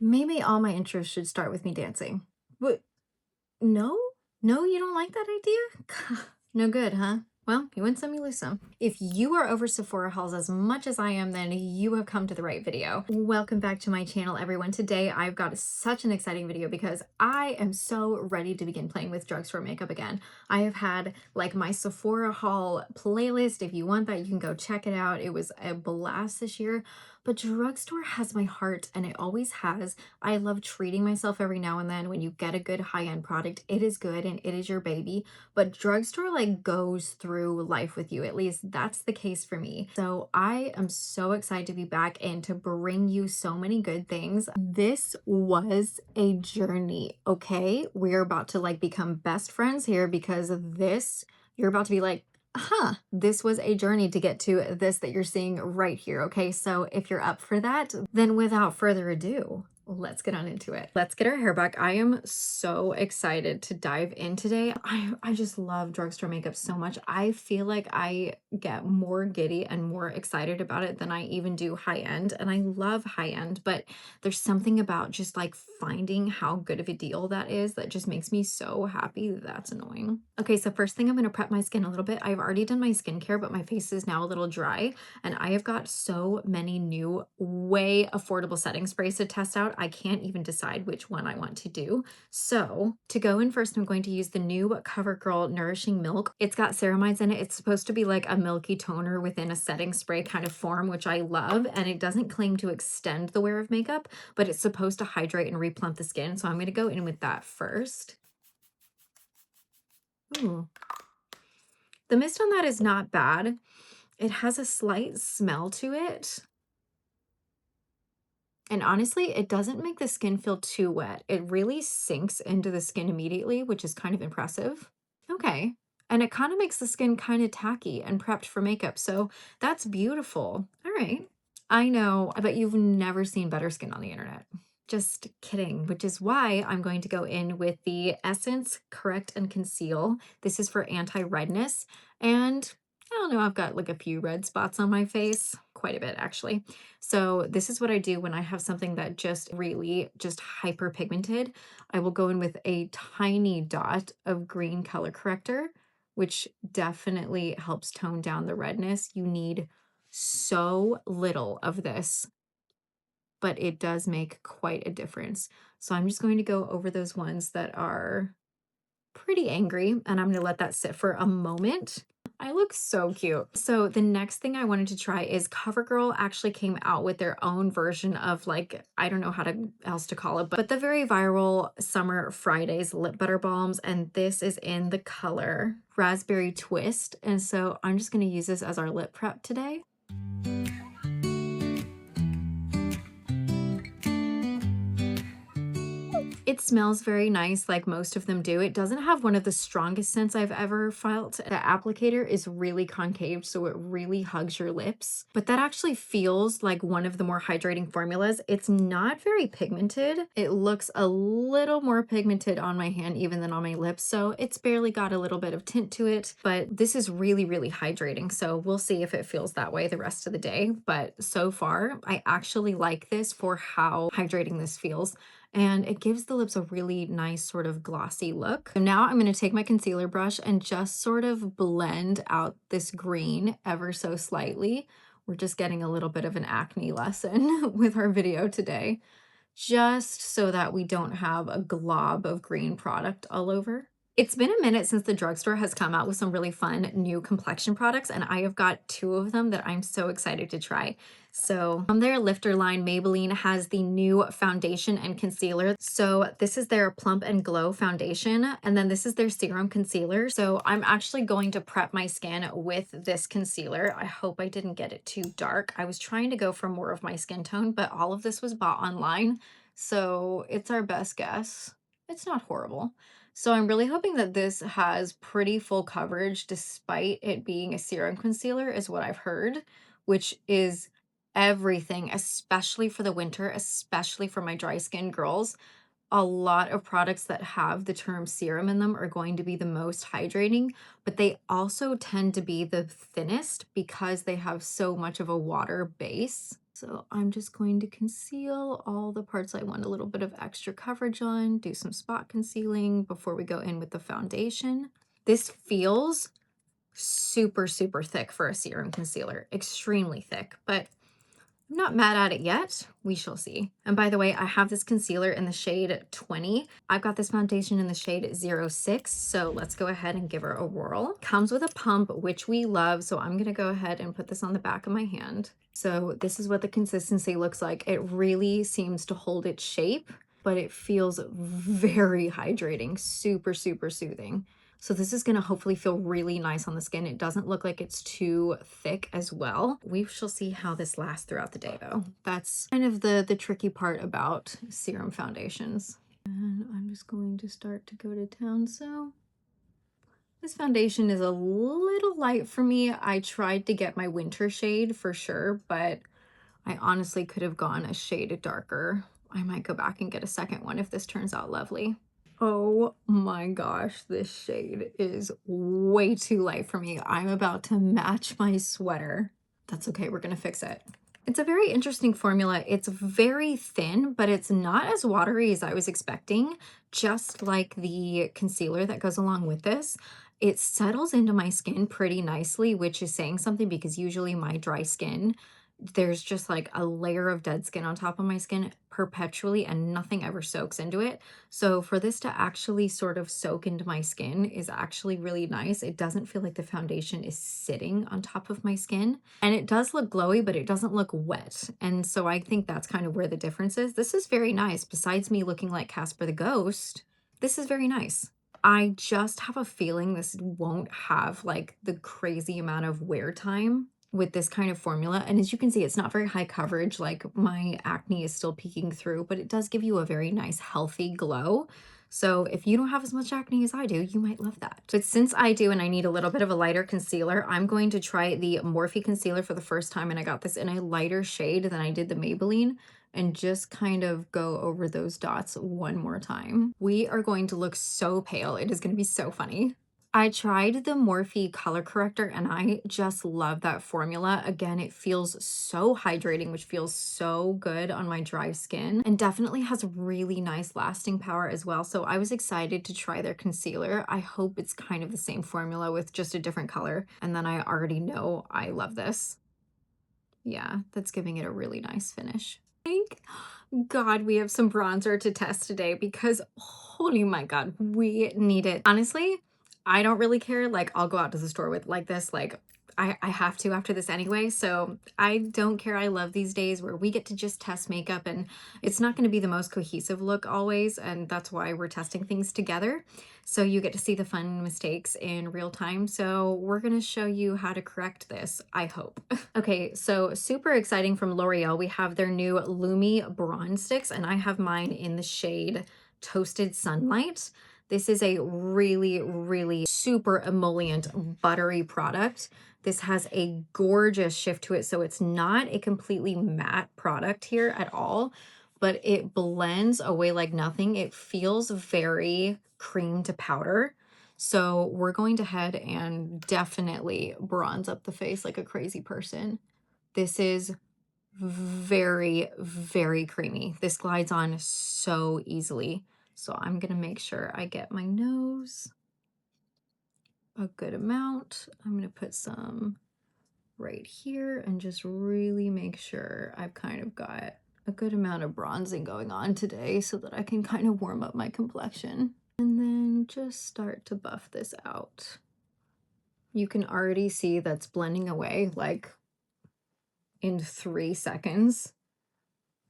Maybe all my intros should start with me dancing. What? No? No, you don't like that idea? No good, huh? Well, you win some, you lose some. If you are over Sephora hauls as much as I am, then you have come to the right video. Welcome back to my channel, everyone. Today, I've got such an exciting video because I am so ready to begin playing with drugstore makeup again. I have had like my Sephora haul playlist. If you want that, you can go check it out. It was a blast this year, but drugstore has my heart and it always has. I love treating myself every now and then. When you get a good high-end product, it is good and it is your baby, but drugstore like goes through life with you. At least that's the case for me. So I am so excited to be back and to bring you so many good things. This was a journey, okay? We're about to like become best friends here because of this. You're about to be like, this was a journey to get to this that you're seeing right here. Okay, so if you're up for that, then without further ado, let's get on into it. Let's get our hair back. I am so excited to dive in today. I just love drugstore makeup so much. I feel like I get more giddy and more excited about it than I even do high end. And I love high end, but there's something about just like finding how good of a deal that is that just makes me so happy. That's annoying. Okay, so first thing, I'm going to prep my skin a little bit. I've already done my skincare, but my face is now a little dry. And I have got so many new, way affordable setting sprays to test out. I can't even decide which one I want to do. So to go in first, I'm going to use the new CoverGirl Nourishing Milk. It's got ceramides in it. It's supposed to be like a milky toner within a setting spray kind of form, which I love. And it doesn't claim to extend the wear of makeup, but it's supposed to hydrate and replump the skin. So I'm going to go in with that first. Ooh. The mist on that is not bad. It has a slight smell to it. And honestly, it doesn't make the skin feel too wet. It really sinks into the skin immediately, which is kind of impressive. Okay. And it kind of makes the skin kind of tacky and prepped for makeup. So that's beautiful. All right. I know, I bet you've never seen better skin on the internet. Just kidding, which is why I'm going to go in with the Essence Correct and Conceal. This is for anti-redness. And I don't know, I've got like a few red spots on my face, quite a bit actually. So this is what I do when I have something that just really just hyper pigmented. I will go in with a tiny dot of green color corrector, which definitely helps tone down the redness. You need so little of this, but it does make quite a difference. So I'm just going to go over those ones that are pretty angry, and I'm going to let that sit for a moment. I look so cute. So the next thing I wanted to try is CoverGirl actually came out with their own version of like, I don't know how else to call it, but the very viral Summer Fridays lip butter balms. And this is in the color Raspberry Twist. And so I'm just going to use this as our lip prep today. It smells very nice, like most of them do. It doesn't have one of the strongest scents I've ever felt. The applicator is really concave, so it really hugs your lips. But that actually feels like one of the more hydrating formulas. It's not very pigmented. It looks a little more pigmented on my hand even than on my lips, so it's barely got a little bit of tint to it. But this is really, really hydrating, so we'll see if it feels that way the rest of the day. But so far, I actually like this for how hydrating this feels. And it gives the lips a really nice sort of glossy look. So now I'm going to take my concealer brush and just sort of blend out this green ever so slightly. We're just getting a little bit of an acne lesson with our video today, just so that we don't have a glob of green product all over. It's been a minute since the drugstore has come out with some really fun new complexion products, and I have got two of them that I'm so excited to try. So from their lifter line, Maybelline has the new foundation and concealer. So this is their Plump and Glow foundation, and then this is their serum concealer. So I'm actually going to prep my skin with this concealer. I hope I didn't get it too dark. I was trying to go for more of my skin tone, but all of this was bought online, so it's our best guess. It's not horrible. So I'm really hoping that this has pretty full coverage despite it being a serum concealer is what I've heard, which is everything, especially for the winter, especially for my dry skin girls. a lot of products that have the term serum in them are going to be the most hydrating, but they also tend to be the thinnest because they have so much of a water base. So I'm just going to conceal all the parts I want a little bit of extra coverage on, do some spot concealing before we go in with the foundation. This feels super, super thick for a serum concealer, extremely thick, but I'm not mad at it yet. We shall see. And by the way, I have this concealer in the shade 20. I've got this foundation in the shade 06. So let's go ahead and give her a whirl. Comes with a pump, which we love. So I'm going to go ahead and put this on the back of my hand. So this is what the consistency looks like. It really seems to hold its shape, but it feels very hydrating, super, super soothing. So this is going to hopefully feel really nice on the skin. It doesn't look like it's too thick as well. We shall see how this lasts throughout the day though. That's kind of the tricky part about serum foundations. And I'm just going to start to go to town. So this foundation is a little light for me. I tried to get my winter shade for sure, but I honestly could have gone a shade darker. I might go back and get a second one if this turns out lovely. Oh my gosh, this shade is way too light for me. I'm about to match my sweater. That's okay, we're gonna fix it. It's a very interesting formula. It's very thin, but it's not as watery as I was expecting. Just like the concealer that goes along with this, it settles into my skin pretty nicely, which is saying something because usually my dry skin, there's just like a layer of dead skin on top of my skin perpetually and nothing ever soaks into it. So for this to actually sort of soak into my skin is actually really nice. It doesn't feel like the foundation is sitting on top of my skin. And it does look glowy, but it doesn't look wet. And so I think that's kind of where the difference is. This is very nice. Besides me looking like Casper the Ghost, this is very nice. I just have a feeling this won't have like the crazy amount of wear time with this kind of formula. And as you can see, it's not very high coverage, like my acne is still peeking through, but it does give you a very nice healthy glow. So if you don't have as much acne as I do, you might love that. But since I do and I need a little bit of a lighter concealer, I'm going to try the Morphe Concealer for the first time. And I got this in a lighter shade than I did the Maybelline, and just kind of go over those dots one more time. We are going to look so pale. It is going to be so funny. I tried the Morphe color corrector and I just love that formula. Again, it feels so hydrating, which feels so good on my dry skin and definitely has really nice lasting power as well. So I was excited to try their concealer. I hope it's kind of the same formula with just a different color. And then I already know I love this. Yeah, that's giving it a really nice finish. Thank God we have some bronzer to test today because holy my God, we need it. Honestly, I don't really care. Like I'll go out to the store with like this, like I have to after this anyway. So I don't care. I love these days where we get to just test makeup and it's not going to be the most cohesive look always. And that's why we're testing things together. So you get to see the fun mistakes in real time. So we're going to show you how to correct this, I hope. Okay, so super exciting from L'Oreal. We have their new Lumi Bronze Sticks and I have mine in the shade Toasted Sunlight. This is a really, really super emollient, buttery product. This has a gorgeous shift to it. So it's not a completely matte product here at all, but it blends away like nothing. It feels very cream to powder. So we're going to head and definitely bronze up the face like a crazy person. This is very, very creamy. This glides on so easily. So I'm gonna make sure I get my nose a good amount. I'm gonna put some right here and just really make sure I've kind of got a good amount of bronzing going on today so that I can kind of warm up my complexion. And then just start to buff this out. You can already see that's blending away like in 3 seconds.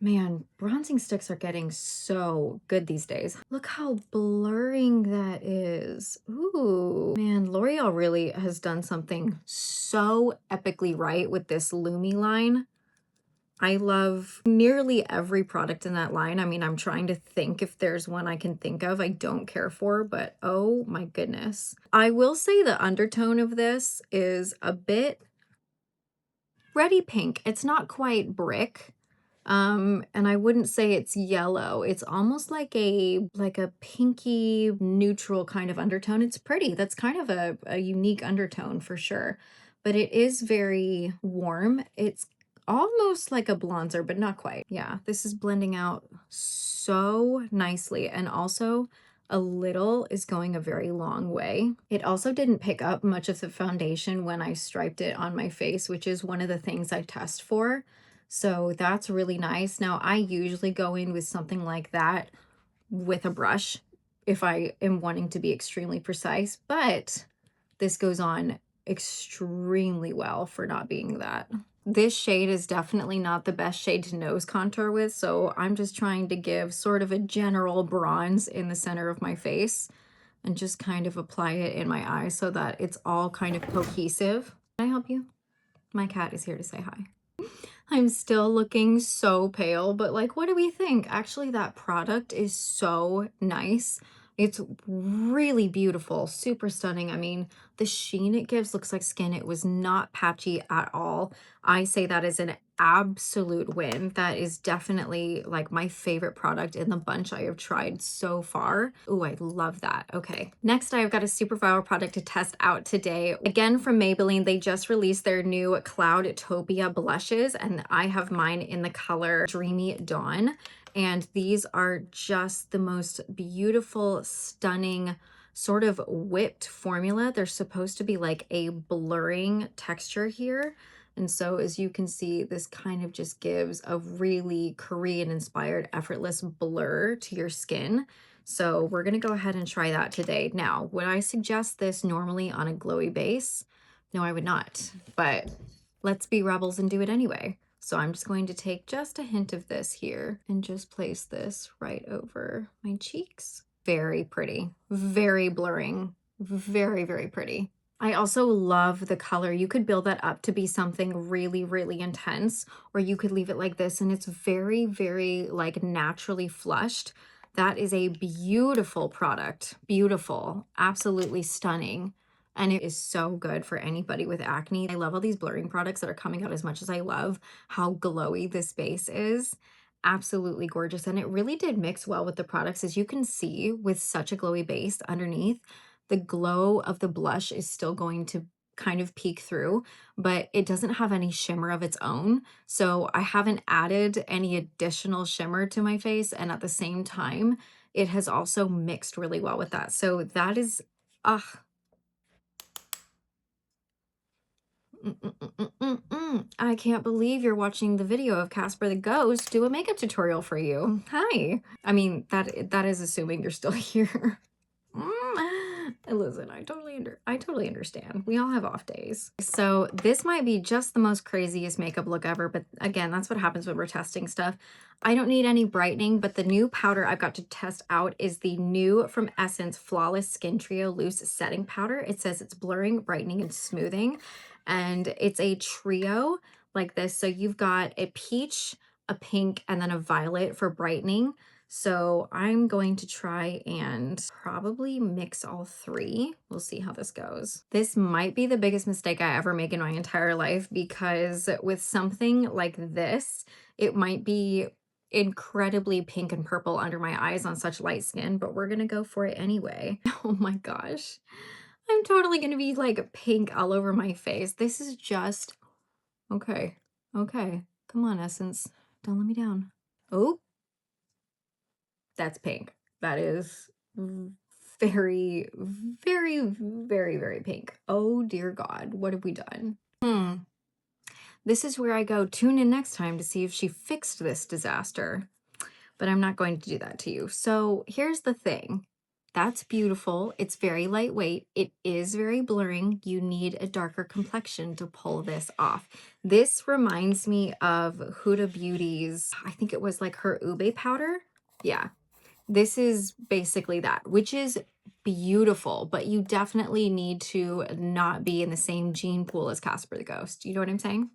Man, bronzing sticks are getting so good these days. Look how blurring that is. Ooh, man, L'Oreal really has done something so epically right with this Lumi line. I love nearly every product in that line. I mean, I'm trying to think if there's one I can think of I don't care for, but oh my goodness. I will say the undertone of this is a bit reddy pink. It's not quite brick, And I wouldn't say it's yellow. It's almost like a pinky neutral kind of undertone. It's pretty. That's kind of a unique undertone for sure. But it is very warm. It's almost like a bronzer, but not quite. Yeah, this is blending out so nicely. And also a little is going a very long way. It also didn't pick up much of the foundation when I striped it on my face, which is one of the things I test for. So that's really nice. Now, I usually go in with something like that with a brush if I am wanting to be extremely precise, but this goes on extremely well for not being that. This shade is definitely not the best shade to nose contour with, so I'm just trying to give sort of a general bronze in the center of my face and just kind of apply it in my eyes so that it's all kind of cohesive. Can I help you? My cat is here to say hi. I'm still looking so pale, but like, what do we think? Actually, that product is so nice. It's really beautiful, super stunning. I mean, the sheen it gives looks like skin. It was not patchy at all. I say that is an absolute win. That is definitely like my favorite product in the bunch I have tried so far. Oh, I love that. Okay, next I've got a super viral product to test out today. Again, from Maybelline, they just released their new Cloud Topia blushes, and I have mine in the color Dreamy Dawn. And these are just the most beautiful, stunning, sort of whipped formula. They're supposed to be like a blurring texture here. And so as you can see, this kind of just gives a really Korean inspired effortless blur to your skin. So we're going to go ahead and try that today. Now, would I suggest this normally on a glowy base? No, I would not, but let's be rebels and do it anyway. So I'm just going to take just a hint of this here and just place this right over my cheeks. Very pretty, very blurring, very, very pretty. I also love the color. You could build that up to be something really, really intense, or you could leave it like this and it's very, very like naturally flushed. That is a beautiful product. Beautiful, absolutely stunning. And it is so good for anybody with acne. I love all these blurring products that are coming out as much as I love how glowy this base is. Absolutely gorgeous. And it really did mix well with the products. As you can see, with such a glowy base underneath, the glow of the blush is still going to kind of peek through, but it doesn't have any shimmer of its own. So I haven't added any additional shimmer to my face. And at the same time, it has also mixed really well with that. So that is, I can't believe you're watching the video of Casper the Ghost do a makeup tutorial for you. Hi. I mean, that is assuming you're still here. Listen, I totally understand. We all have off days. So this might be just the most craziest makeup look ever, but again, that's what happens when we're testing stuff. I don't need any brightening, but the new powder I've got to test out is the new from Essence Flawless Skin Trio Loose Setting Powder. It says it's blurring, brightening, and smoothing, and it's a trio like this. So you've got a peach, a pink, and then a violet for brightening. So I'm going to try and probably mix all three. We'll see how this goes. This might be the biggest mistake I ever make in my entire life, because with something like this, it might be incredibly pink and purple under my eyes on such light skin, but we're gonna go for it anyway. Oh my gosh. I'm totally gonna be like pink all over my face. This is just, okay, okay. Come on, Essence, don't let me down. Oh, that's pink. That is very, very, very, very pink. Oh dear God, what have we done? This is where I go tune in next time to see if she fixed this disaster. But I'm not going to do that to you. So here's the thing. That's beautiful. It's very lightweight. It is very blurring. You need a darker complexion to pull this off. This reminds me of Huda Beauty's, I think it was like her ube powder. Yeah, this is basically that, which is beautiful, but you definitely need to not be in the same gene pool as Casper the Ghost. You know what I'm saying?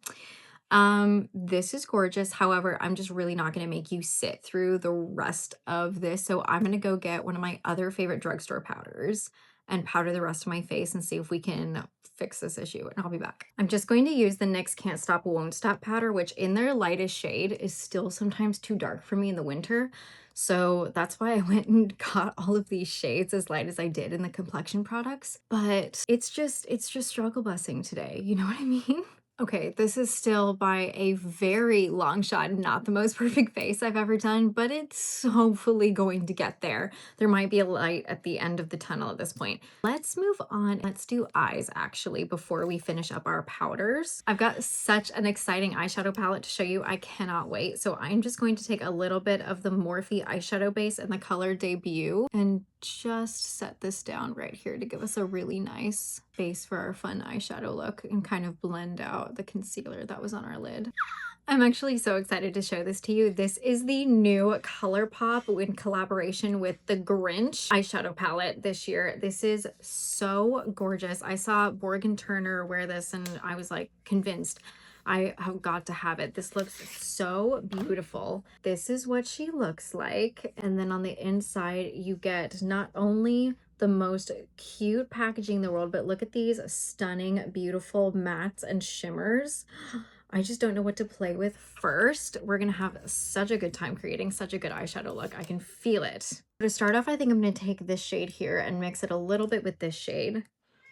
This is gorgeous. However, I'm just really not going to make you sit through the rest of this. So I'm going to go get one of my other favorite drugstore powders and powder the rest of my face and see if we can fix this issue and I'll be back. I'm just going to use the NYX Can't Stop Won't Stop powder, which in their lightest shade is still sometimes too dark for me in the winter. So that's why I went and got all of these shades as light as I did in the complexion products. But it's just struggle busing today. You know what I mean? Okay, this is still by a very long shot not the most perfect face I've ever done, but it's hopefully going to get there. There might be a light at the end of the tunnel at this point. Let's move on. Let's do eyes actually before we finish up our powders. I've got such an exciting eyeshadow palette to show you. I cannot wait. So I'm just going to take a little bit of the Morphe eyeshadow base in the color Debut and just set this down right here to give us a really nice base for our fun eyeshadow look and kind of blend out the concealer that was on our lid. I'm actually so excited to show this to you. This is the new Colourpop in collaboration with the Grinch eyeshadow palette this year. This is so gorgeous. I saw Morgan Turner wear this and I was like convinced I have got to have it. This looks so beautiful. This is what she looks like. And then on the inside, you get not only the most cute packaging in the world, but look at these stunning, beautiful mattes and shimmers. I just don't know what to play with first. We're gonna have such a good time creating such a good eyeshadow look. I can feel it. To start off, I think I'm gonna take this shade here and mix it a little bit with this shade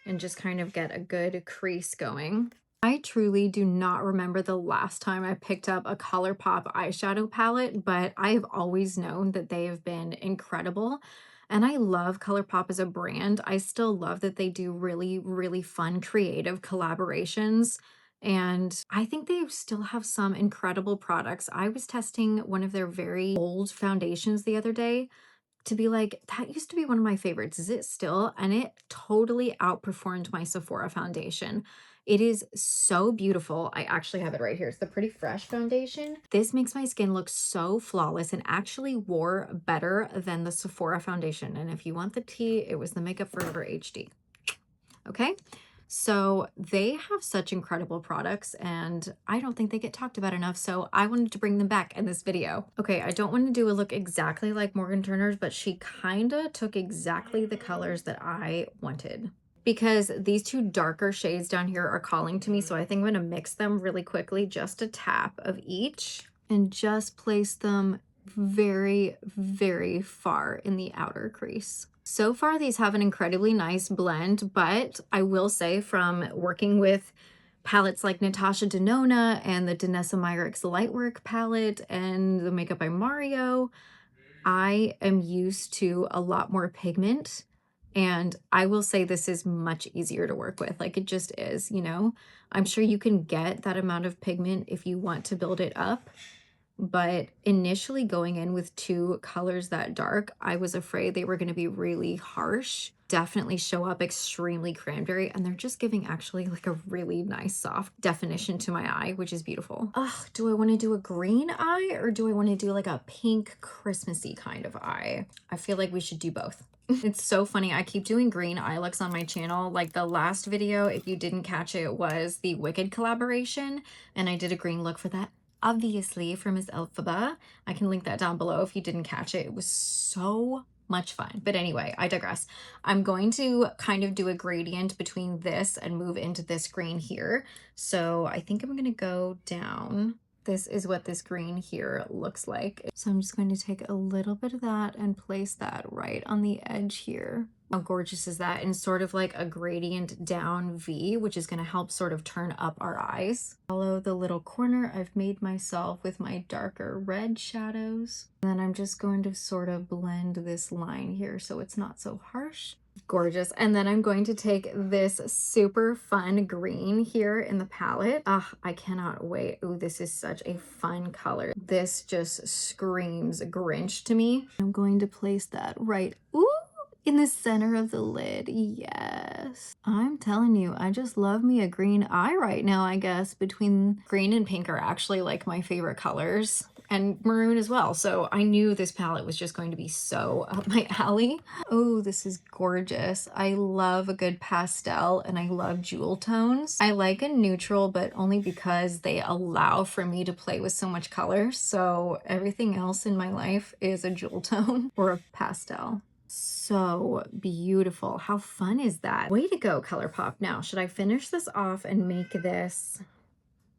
and just kind of get a good crease going. I truly do not remember the last time I picked up a Colourpop eyeshadow palette, but I have always known that they have been incredible. And I love Colourpop as a brand. I still love that they do really, really fun, creative collaborations. And I think they still have some incredible products. I was testing one of their very old foundations the other day to be like, that used to be one of my favorites. Is it still? And it totally outperformed my Sephora foundation. It is so beautiful. I actually have it right here. It's the Pretty Fresh foundation. This makes my skin look so flawless and actually wore better than the Sephora foundation. And if you want the tea, it was the Makeup Forever HD. Okay. So they have such incredible products and I don't think they get talked about enough. So I wanted to bring them back in this video. Okay, I don't want to do a look exactly like Morgan Turner's, but she kind of took exactly the colors that I wanted because these two darker shades down here are calling to me. So I think I'm going to mix them really quickly, just a tap of each and just place them very, very far in the outer crease. So far, these have an incredibly nice blend, but I will say from working with palettes like Natasha Denona and the Danessa Myricks Lightwork palette and the Makeup by Mario, I am used to a lot more pigment. And I will say this is much easier to work with. Like it just is, you know? I'm sure you can get that amount of pigment if you want to build it up. But initially going in with two colors that dark, I was afraid they were going to be really harsh, definitely show up extremely cranberry, and they're just giving actually like a really nice soft definition to my eye, which is beautiful. Ugh, do I want to do a green eye or do I want to do like a pink Christmassy kind of eye? I feel like we should do both. It's so funny. I keep doing green eye looks on my channel. Like the last video, if you didn't catch it, was the Wicked collaboration, and I did a green look for that. Obviously from Miss Elphaba. I can link that down below if you didn't catch it. It was so much fun. But anyway, I digress. I'm going to kind of do a gradient between this and move into this green here. So I think I'm going to go down. This is what this green here looks like. So I'm just going to take a little bit of that and place that right on the edge here. How gorgeous is that? And sort of like a gradient down V, which is going to help sort of turn up our eyes. Follow the little corner I've made myself with my darker red shadows. And then I'm just going to sort of blend this line here so it's not so harsh. Gorgeous. And then I'm going to take this super fun green here in the palette. I cannot wait. Ooh, this is such a fun color. This just screams Grinch to me. I'm going to place that right, ooh, in the center of the lid. Yes. I'm telling you, I just love me a green eye right now, I guess. Between green and pink are actually like my favorite colors. And maroon as well. So I knew this palette was just going to be so up my alley. Oh, this is gorgeous. I love a good pastel and I love jewel tones. I like a neutral, but only because they allow for me to play with so much color. So everything else in my life is a jewel tone or a pastel. So beautiful. How fun is that? Way to go, Colourpop. Now, should I finish this off and make this?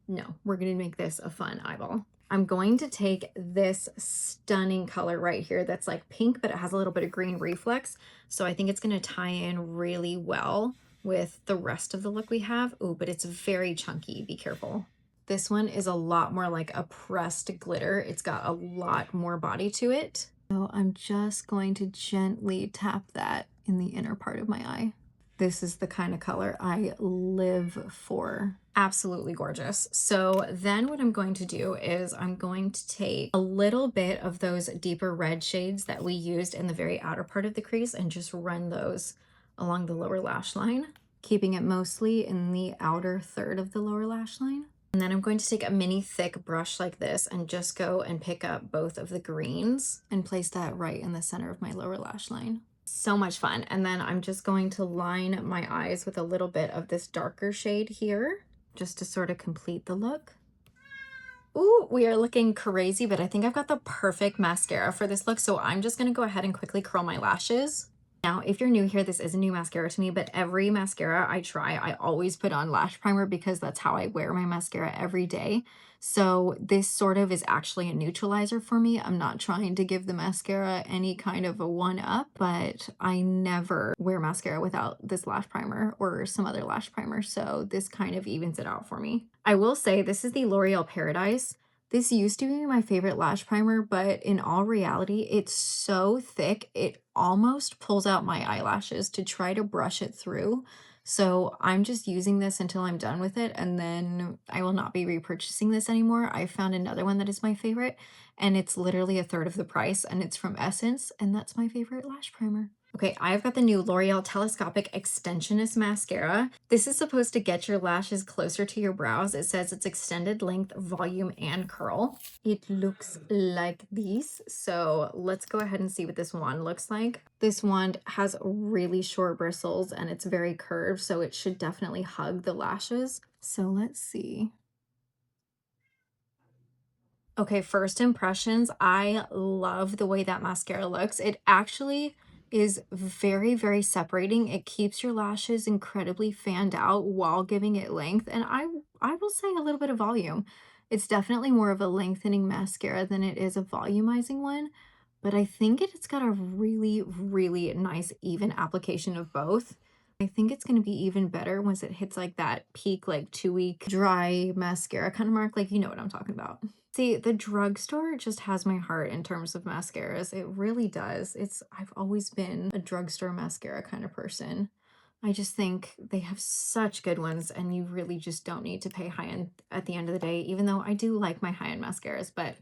No, we're gonna make this a fun eyeball. I'm going to take this stunning color right here that's like pink, but it has a little bit of green reflex. So I think it's gonna tie in really well with the rest of the look we have. Oh, but it's very chunky, be careful. This one is a lot more like a pressed glitter. It's got a lot more body to it. So I'm just going to gently tap that in the inner part of my eye. This is the kind of color I live for. Absolutely gorgeous. So then what I'm going to do is I'm going to take a little bit of those deeper red shades that we used in the very outer part of the crease and just run those along the lower lash line, keeping it mostly in the outer third of the lower lash line. And then I'm going to take a mini thick brush like this and just go and pick up both of the greens and place that right in the center of my lower lash line. So much fun. And then I'm just going to line my eyes with a little bit of this darker shade here, just to sort of complete the look. Ooh, we are looking crazy, but I think I've got the perfect mascara for this look. So I'm just gonna go ahead and quickly curl my lashes. Now, if you're new here, this is a new mascara to me, but every mascara I try, I always put on lash primer because that's how I wear my mascara every day. So this sort of is actually a neutralizer for me. I'm not trying to give the mascara any kind of a one-up, but I never wear mascara without this lash primer or some other lash primer. So this kind of evens it out for me. I will say this is the L'Oreal Paradise. This used to be my favorite lash primer, but in all reality, it's so thick, it almost pulls out my eyelashes to try to brush it through. So I'm just using this until I'm done with it, and then I will not be repurchasing this anymore. I found another one that is my favorite, and it's literally a third of the price, and it's from Essence, and that's my favorite lash primer. Okay, I've got the new L'Oreal Telescopic Extensionist mascara. This is supposed to get your lashes closer to your brows. It says it's extended length, volume, and curl. It looks like this. So let's go ahead and see what this wand looks like. This wand has really short bristles and it's very curved, so it should definitely hug the lashes. So let's see. Okay, first impressions, I love the way that mascara looks. It actually is very, very separating. It keeps your lashes incredibly fanned out while giving it length, and I will say a little bit of volume. It's definitely more of a lengthening mascara than it is a volumizing one, but I think it's got a really, really nice even application of both. I think it's going to be even better once it hits like that peak, like 2-week dry mascara kind of mark. Like, you know what I'm talking about. See, the Drugstore just has my heart in terms of mascaras. It really does. I've always been a drugstore mascara kind of person. I just think they have such good ones and you really just don't need to pay high end at the end of the day, even though I do like my high end mascaras, but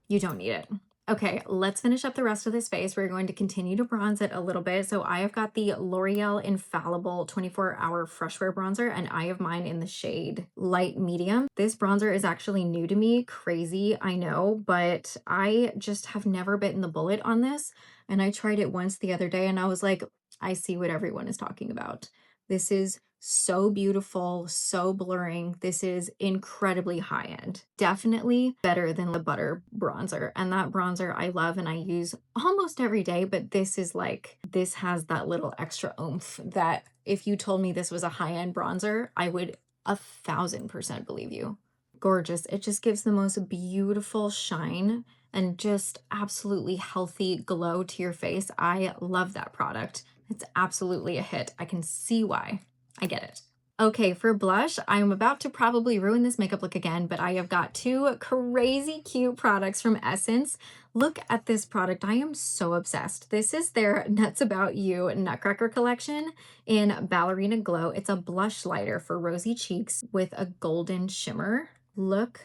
you don't need it. Okay, let's finish up the rest of this face. We're going to continue to bronze it a little bit. So I have got the L'Oreal Infallible 24-Hour Freshwear Bronzer, and I have mine in the shade Light Medium. This bronzer is actually new to me. Crazy, I know, but I just have never bitten the bullet on this. And I tried it once the other day and I was like, I see what everyone is talking about. This is so beautiful, so blurring. This is incredibly high end. Definitely better than the Butter bronzer. And that bronzer I love and I use almost every day, but this is like, this has that little extra oomph that if you told me this was a high end bronzer, I would 1000% believe you. Gorgeous. It just gives the most beautiful shine and just absolutely healthy glow to your face. I love that product. It's absolutely a hit. I can see why. I get it. Okay, for blush, I'm about to probably ruin this makeup look again, but I have got two crazy cute products from Essence. Look at this product. I am so obsessed. This is their Nuts About You Nutcracker collection in Ballerina Glow. It's a blush lighter for rosy cheeks with a golden shimmer. Look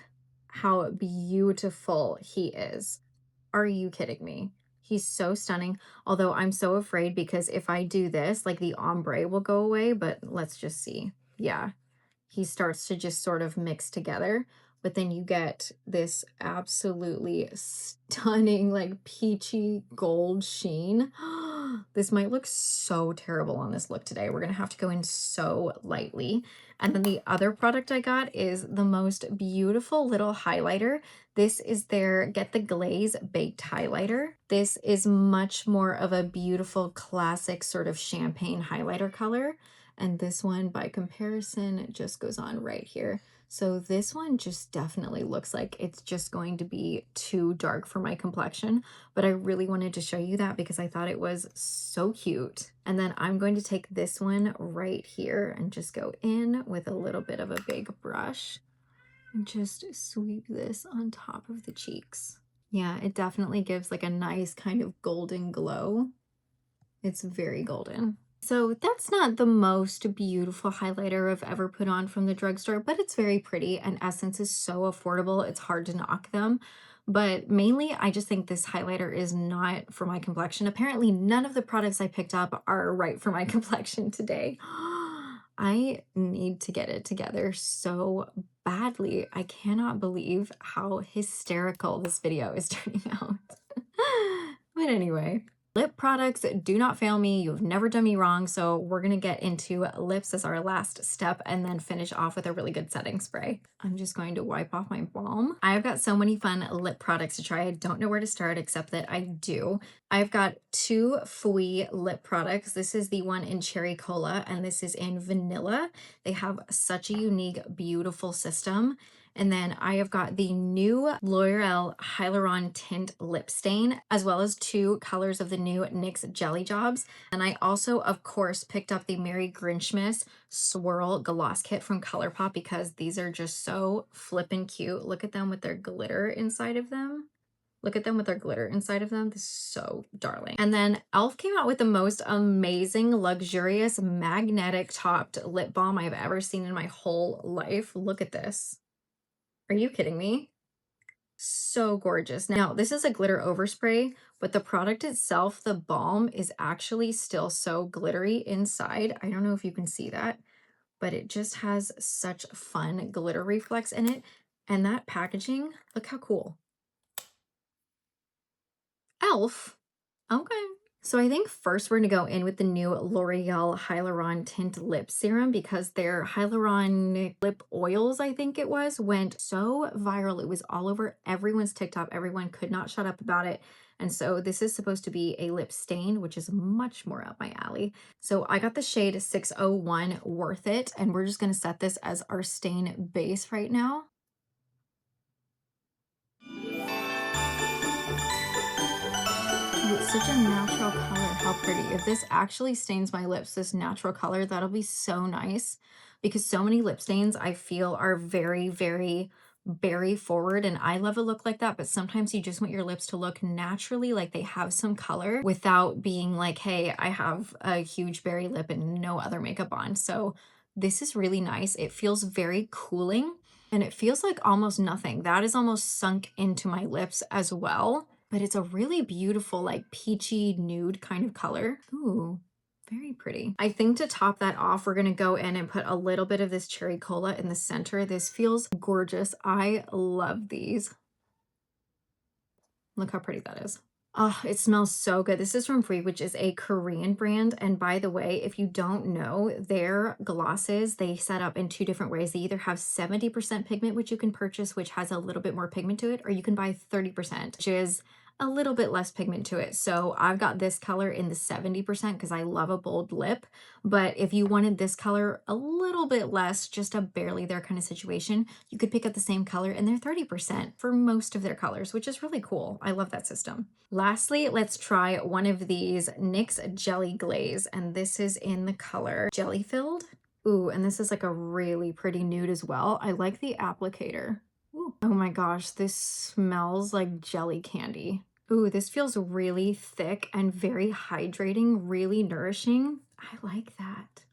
how beautiful he is. Are you kidding me? He's so stunning. Although I'm so afraid because if I do this, like the ombre will go away, but let's just see. Yeah, he starts to just sort of mix together, but then you get this absolutely stunning, like peachy gold sheen. This might look so terrible on this look today. We're gonna have to go in so lightly. And then the other product I got is the most beautiful little highlighter. This is their Get the Glaze Baked Highlighter. This is much more of a beautiful classic sort of champagne highlighter color. And this one, by comparison, just goes on right here. So this one just definitely looks like it's just going to be too dark for my complexion, but I really wanted to show you that because I thought it was so cute. And then I'm going to take this one right here and just go in with a little bit of a big brush and just sweep this on top of the cheeks. Yeah, it definitely gives like a nice kind of golden glow. It's very golden. So that's not the most beautiful highlighter I've ever put on from the drugstore, but it's very pretty, and Essence is so affordable, it's hard to knock them. But mainly, I just think this highlighter is not for my complexion. Apparently, none of the products I picked up are right for my complexion today. I need to get it together so badly. I cannot believe how hysterical this video is turning out. But anyway. Lip products do not fail me. You've never done me wrong. So we're going to get into lips as our last step and then finish off with a really good setting spray. I'm just going to wipe off my balm. I've got so many fun lip products to try. I don't know where to start except that I do. I've got two Fwee lip products. This is the one in Cherry Cola and this is in Vanilla. They have such a unique, beautiful system. And then I have got the new L'Oreal Hyluron Tint Lip Stain, as well as two colors of the new NYX Jelly Jobs. And I also, of course, picked up the Merry Grinchmas Swirl Gloss Kit from Colourpop because these are just so flippin' cute. Look at them with their glitter inside of them. Look at them with their glitter inside of them. This is so darling. And then e.l.f. came out with the most amazing, luxurious, magnetic topped lip balm I've ever seen in my whole life. Look at this. Are you kidding me? So gorgeous. Now, this is a glitter overspray, but the product itself, the balm, is actually still so glittery inside. I don't know if you can see that, but it just has such fun glitter reflex in it. And that packaging, look how cool. e.l.f. Okay. So I think first we're going to go in with the new L'Oreal Hyluron Tint Lip Serum because their Hyluron lip oils, I think it was, went so viral. It was all over everyone's TikTok. Everyone could not shut up about it. And so this is supposed to be a lip stain, which is much more up my alley. So I got the shade 601 Worth It, and we're just going to set this as our stain base right now. It's such a natural color. How pretty. If this actually stains my lips, this natural color, that'll be so nice because so many lip stains I feel are very, very berry forward, and I love a look like that, but sometimes you just want your lips to look naturally like they have some color without being like, hey, I have a huge berry lip and no other makeup on. So this is really nice. It feels very cooling and it feels like almost nothing. That is almost sunk into my lips as well. But it's a really beautiful, like peachy nude kind of color. Ooh, very pretty. I think to top that off, we're gonna go in and put a little bit of this Cherry Cola in the center. This feels gorgeous. I love these. Look how pretty that is. Oh, it smells so good. This is from Fwee, which is a Korean brand. And by the way, if you don't know, their glosses, they set up in two different ways. They either have 70% pigment, which you can purchase, which has a little bit more pigment to it, or you can buy 30%, which is a little bit less pigment to it. So I've got this color in the 70% because I love a bold lip. But if you wanted this color a little bit less, just a barely there kind of situation, you could pick up the same color and they're 30% for most of their colors, which is really cool. I love that system. Lastly, let's try one of these NYX Jelly Glaze, and this is in the color Jelly Filled. Ooh, and this is like a really pretty nude as well. I like the applicator. Ooh. Oh my gosh, this smells like jelly candy. Ooh, this feels really thick and very hydrating, really nourishing. I like that.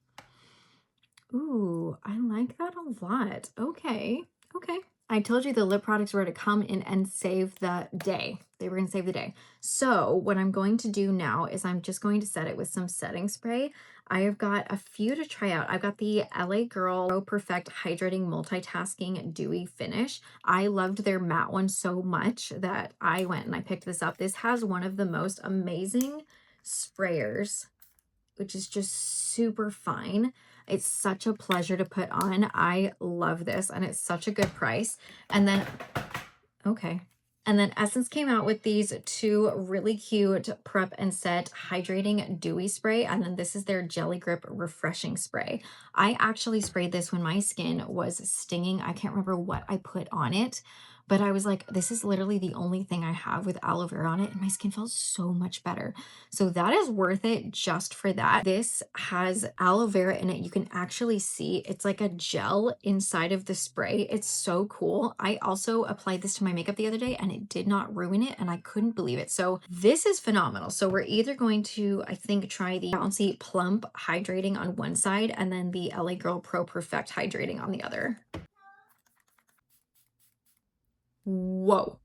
Ooh, I like that a lot. Okay, okay. I told you the lip products were to come in and save the day. They were going to save the day. So what I'm going to do now is I'm just going to set it with some setting spray. I have got a few to try out. I've got the LA Girl Pro Perfect Hydrating Multitasking Dewy Finish. I loved their matte one so much that I went and I picked this up. This has one of the most amazing sprayers, which is just super fine. It's such a pleasure to put on. I love this, and it's such a good price. And then, okay. And then Essence came out with these two really cute Prep and Set Hydrating Dewy Spray. And then this is their Jelly Grip Refreshing Spray. I actually sprayed this when my skin was stinging. I can't remember what I put on it, but I was like, this is literally the only thing I have with aloe vera on it, and my skin felt so much better. So that is worth it just for that. This has aloe vera in it. You can actually see it's like a gel inside of the spray. It's so cool. I also applied this to my makeup the other day and it did not ruin it, and I couldn't believe it. So this is phenomenal. So we're either going to, I think, try the Bouncy Plump Hydrating on one side and then the LA Girl Pro Perfect Hydrating on the other. Whoa.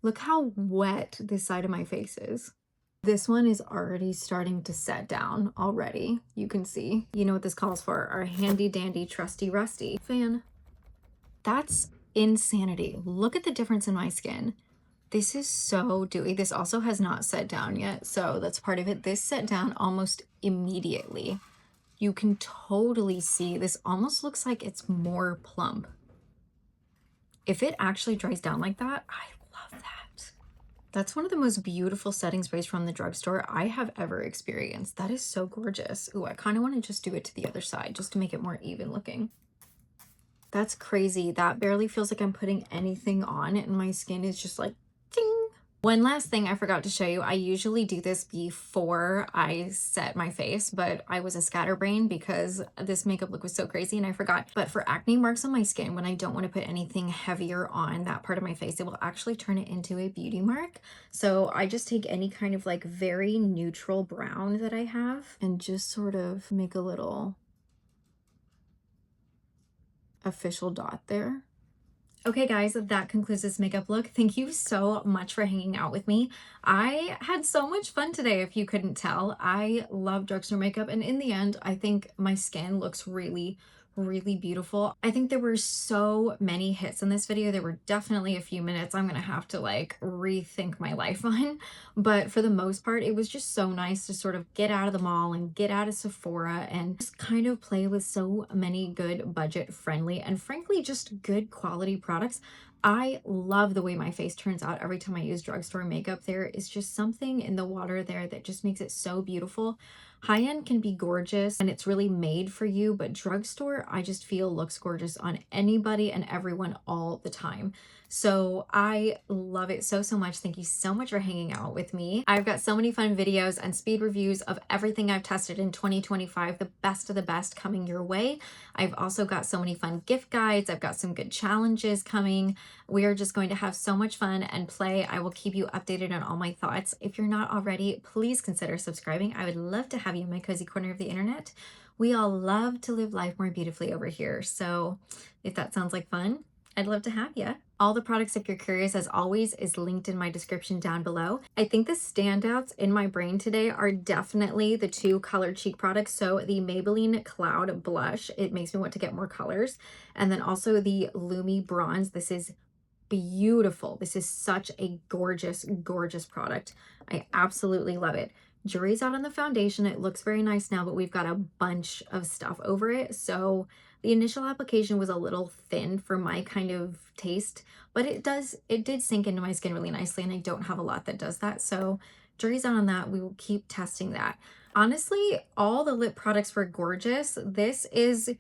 Look how wet this side of my face is. This one is already starting to set down already. You can see. You know what this calls for? Our handy dandy trusty rusty fan. That's insanity. Look at the difference in my skin. This is so dewy. This also has not set down yet, so that's part of it. This set down almost immediately. You can totally see this almost looks like it's more plump. If it actually dries down like that, I love that. That's one of the most beautiful setting sprays from the drugstore I have ever experienced. That is so gorgeous. Ooh, I kind of want to just do it to the other side just to make it more even looking. That's crazy. That barely feels like I'm putting anything on, and my skin is just like, ting. One last thing I forgot to show you. I usually do this before I set my face, but I was a scatterbrain because this makeup look was so crazy and I forgot. But for acne marks on my skin, when I don't want to put anything heavier on that part of my face, it will actually turn it into a beauty mark. So I just take any kind of like very neutral brown that I have and just sort of make a little official dot there. Okay guys, that concludes this makeup look. Thank you so much for hanging out with me. I had so much fun today, if you couldn't tell. I love drugstore makeup, and in the end, I think my skin looks really beautiful. I think there were so many hits in this video. There were definitely a few minutes I'm gonna have to like rethink my life on, but for the most part, it was just so nice to sort of get out of the mall and get out of Sephora and just kind of play with so many good budget friendly and frankly just good quality products. I love the way my face turns out every time I use drugstore makeup. There is just something in the water there that just makes it so beautiful. High-end can be gorgeous and it's really made for you, but drugstore I just feel looks gorgeous on anybody and everyone all the time. So I love it so much. Thank you so much for hanging out with me. I've got so many fun videos and speed reviews of everything I've tested in 2025, the best of the best coming your way. I've also got so many fun gift guides. I've got some good challenges coming. We are just going to have so much fun and play. I will keep you updated on all my thoughts. If you're not already, please consider subscribing. I would love to have you in my cozy corner of the internet. We all love to live life more beautifully over here. So if that sounds like fun, I'd love to have you. All the products, if you're curious, as always, is linked in my description down below. I think the standouts in my brain today are definitely the two color cheek products. So the Maybelline Cloud Blush, it makes me want to get more colors. And then also the Lumi Bronze. This is beautiful. This is such a gorgeous product. I absolutely love it. Jury's out on the foundation. It looks very nice now, but we've got a bunch of stuff over it. So the initial application was a little thin for my kind of taste, but it did sink into my skin really nicely, and I don't have a lot that does that. So jury's out on that. We will keep testing that. Honestly, all the lip products were gorgeous. This is,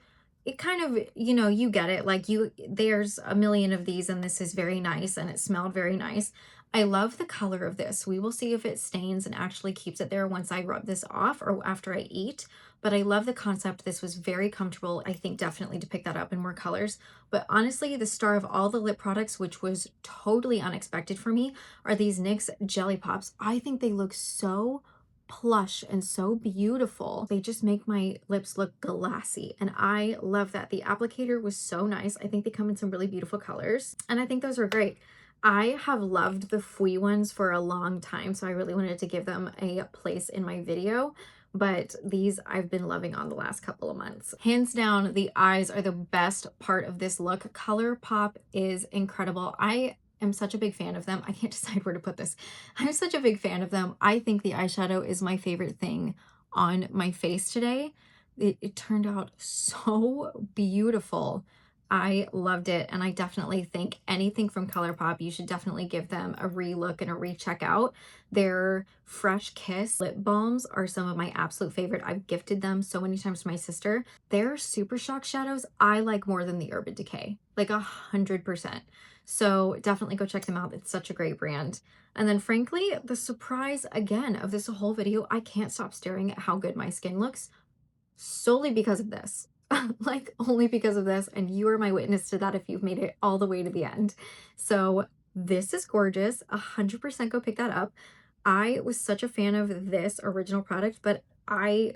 it kind of, you know, you get it. Like there's a million of these and this is very nice and it smelled very nice. I love the color of this. We will see if it stains and actually keeps it there once I rub this off or after I eat. But I love the concept. This was very comfortable. I think definitely to pick that up in more colors. But honestly, the star of all the lip products, which was totally unexpected for me, are these NYX Jelly Pops. I think they look so plush and so beautiful. They just make my lips look glassy, and I love that. The applicator was so nice. I think they come in some really beautiful colors, and I think those are great. I have loved the Fwee ones for a long time, so I really wanted to give them a place in my video, but these I've been loving on the last couple of months. Hands down, the eyes are the best part of this look. Colourpop is incredible. I am such a big fan of them. I can't decide where to put this. I'm such a big fan of them. I think the eyeshadow is my favorite thing on my face today. It turned out so beautiful. I loved it, and I definitely think anything from Colourpop, you should definitely give them a re-look and a recheck out. Their Fresh Kiss lip balms are some of my absolute favorite. I've gifted them so many times to my sister. Their Super Shock shadows I like more than the Urban Decay, like 100%. So definitely go check them out. It's such a great brand. And then frankly, the surprise again of this whole video, I can't stop staring at how good my skin looks solely because of this. Like only because of this, and you are my witness to that if you've made it all the way to the end. So this is gorgeous. 100% go pick that up. I was such a fan of this original product, but I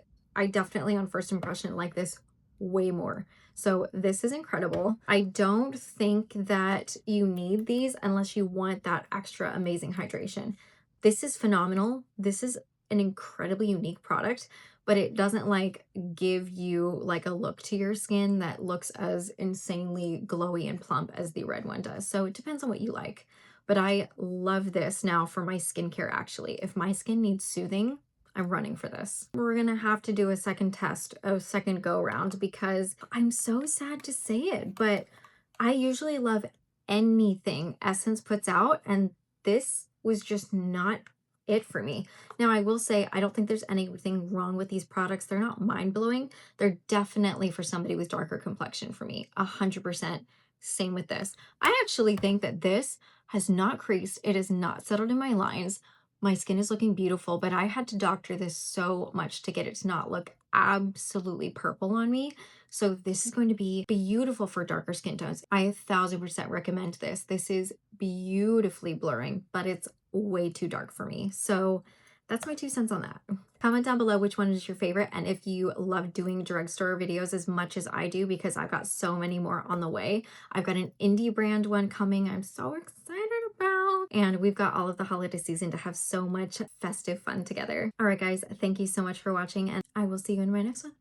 definitely on first impression like this way more. So this is incredible. I don't think that you need these unless you want that extra amazing hydration. This is phenomenal. This is an incredibly unique product, but it doesn't like give you like a look to your skin that looks as insanely glowy and plump as the red one does. So it depends on what you like. But I love this now for my skincare actually. If my skin needs soothing, I'm running for this. We're gonna have to do a second test, a second go around, because I'm so sad to say it, but I usually love anything Essence puts out, and this was just not it for me. Now, I will say, I don't think there's anything wrong with these products. They're not mind-blowing. They're definitely for somebody with darker complexion for me, 100%. Same with this. I actually think that this has not creased. It has not settled in my lines. My skin is looking beautiful, but I had to doctor this so much to get it to not look absolutely purple on me. So this is going to be beautiful for darker skin tones. I 1000% recommend this. This is beautifully blurring, but it's way too dark for me. So that's my 2 cents on that. Comment down below which one is your favorite, and if you love doing drugstore videos as much as I do, because I've got so many more on the way. I've got an indie brand one coming I'm so excited about, and we've got all of the holiday season to have so much festive fun together. All right, guys, thank you so much for watching, and I will see you in my next one.